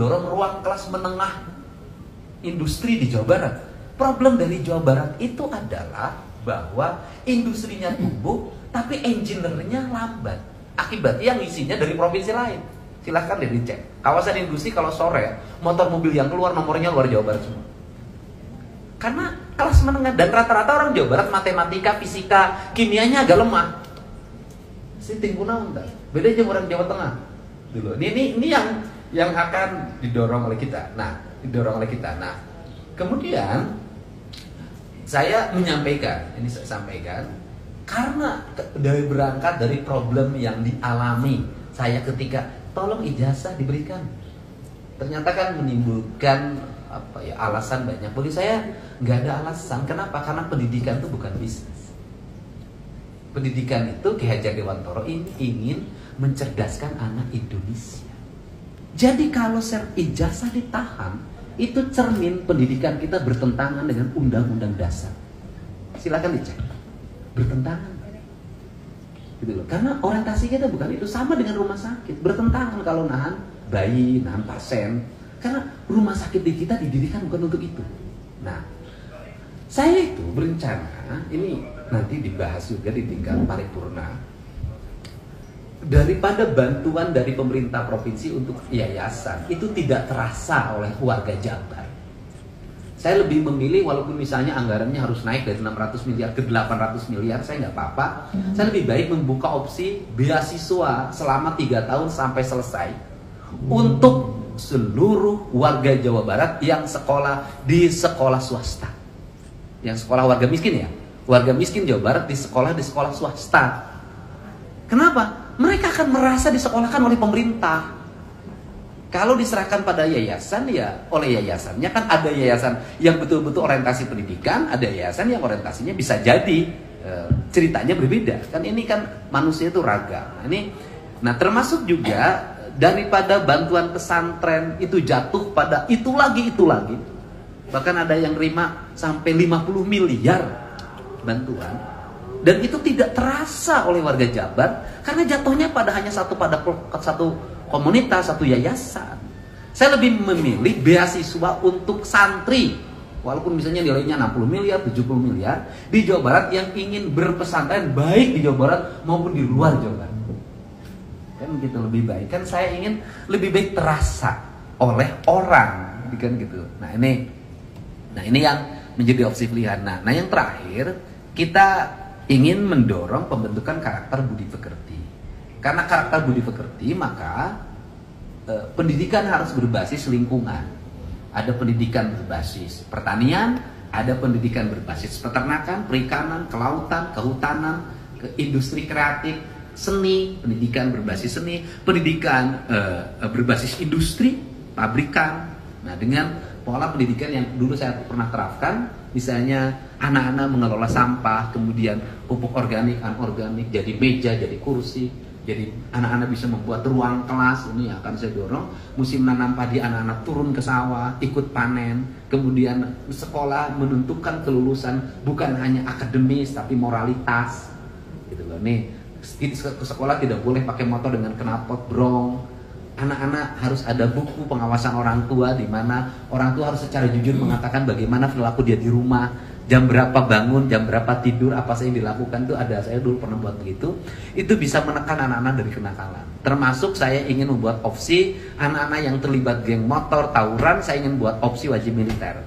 mendorong ruang kelas menengah industri di Jawa Barat. Problem dari Jawa Barat itu adalah bahwa industrinya tumbuh, tapi engineer-nya lambat. Akibatnya yang isinya dari provinsi lain. Silahkan deh dicek. Kawasan industri kalau sore, motor mobil yang keluar nomornya luar Jawa Barat semua. Karena kelas menengah dan rata-rata orang Jawa Barat matematika, fisika, kimianya agak lemah. Sinting kunaon tah. Beda aja orang Jawa Tengah. Dulu. Ini yang akan didorong oleh kita. Nah, kemudian saya sampaikan karena berangkat dari problem yang dialami saya ketika tolong ijazah diberikan. Ternyata kan menimbulkan alasan banyak. Bagi saya nggak ada alasan. Kenapa? Karena pendidikan itu bukan bisnis. Pendidikan itu Ki Hajar Dewantara ini ingin mencerdaskan anak Indonesia. Jadi kalau ijazah ditahan, itu cermin pendidikan kita bertentangan dengan Undang-Undang Dasar. Silakan dicek. Bertentangan. Gitu loh. Karena orientasi kita bukan itu, sama dengan rumah sakit. Bertentangan kalau nahan bayi, nahan pasien. Karena rumah sakit di kita didirikan bukan untuk itu. Nah, saya itu berencana, ini nanti dibahas juga di tingkat paripurna. Daripada bantuan dari pemerintah provinsi untuk yayasan itu tidak terasa oleh warga Jabar. Saya lebih memilih walaupun misalnya anggarannya harus naik dari 600 miliar ke 800 miliar, saya nggak apa-apa. Saya lebih baik membuka opsi beasiswa selama 3 tahun sampai selesai untuk seluruh warga Jawa Barat yang sekolah di sekolah swasta. Yang sekolah warga miskin ya. Warga miskin Jawa Barat di sekolah swasta. Kenapa? Mereka akan merasa disekolahkan oleh pemerintah. Kalau diserahkan pada yayasan, ya oleh yayasannya. Kan ada yayasan yang betul-betul orientasi pendidikan, ada yayasan yang orientasinya bisa jadi ceritanya berbeda. Kan ini kan manusia itu ragam. Nah termasuk juga daripada bantuan pesantren itu jatuh pada itu lagi. Bahkan ada yang terima sampai 50 miliar bantuan. Dan itu tidak terasa oleh warga Jabar karena jatuhnya hanya satu komunitas, satu yayasan. Saya lebih memilih beasiswa untuk santri, walaupun misalnya nilainya 60 miliar, 70 miliar di Jawa Barat yang ingin berpesantren baik di Jawa Barat maupun di luar Jawa Barat. Kan gitu lebih baik. Kan saya ingin lebih baik terasa oleh orang, kan gitu. Nah ini yang menjadi opsi pilihan. Nah yang terakhir kita ingin mendorong pembentukan karakter budi pekerti. Karena karakter budi pekerti, maka pendidikan harus berbasis lingkungan. Ada pendidikan berbasis pertanian, ada pendidikan berbasis peternakan, perikanan, kelautan, kehutanan, industri kreatif, seni, pendidikan berbasis seni, pendidikan berbasis industri, pabrikan. Nah, dengan pola pendidikan yang dulu saya pernah terapkan, misalnya anak-anak mengelola sampah, kemudian pupuk organik, anorganik, jadi meja, jadi kursi, jadi anak-anak bisa membuat ruang kelas. Ini akan saya dorong. Musim nanam padi, anak-anak turun ke sawah, ikut panen. Kemudian sekolah menentukan kelulusan bukan hanya akademis tapi moralitas. Gitu loh. Nih, ke sekolah tidak boleh pakai motor dengan knalpot brong. Anak-anak harus ada buku pengawasan orang tua, di mana orang tua harus secara jujur mengatakan bagaimana perilaku dia di rumah, jam berapa bangun, jam berapa tidur, apa saja yang dilakukan. Itu ada, saya dulu pernah buat begitu. Itu bisa menekan anak-anak dari kenakalan. Termasuk saya ingin membuat opsi anak-anak yang terlibat geng motor, tawuran, saya ingin buat opsi wajib militer.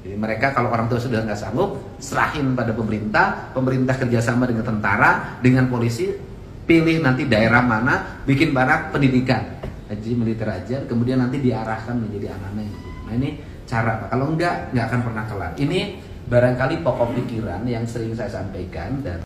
Jadi mereka kalau orang tua sudah nggak sanggup, serahin pada pemerintah, pemerintah kerjasama dengan tentara, dengan polisi. Pilih nanti daerah mana, bikin barak pendidikan, haji militer aja, kemudian nanti diarahkan menjadi anak-anak yang gitu. Nah ini cara, kalau nggak akan pernah kelar. Ini barangkali pokok pikiran yang sering saya sampaikan dan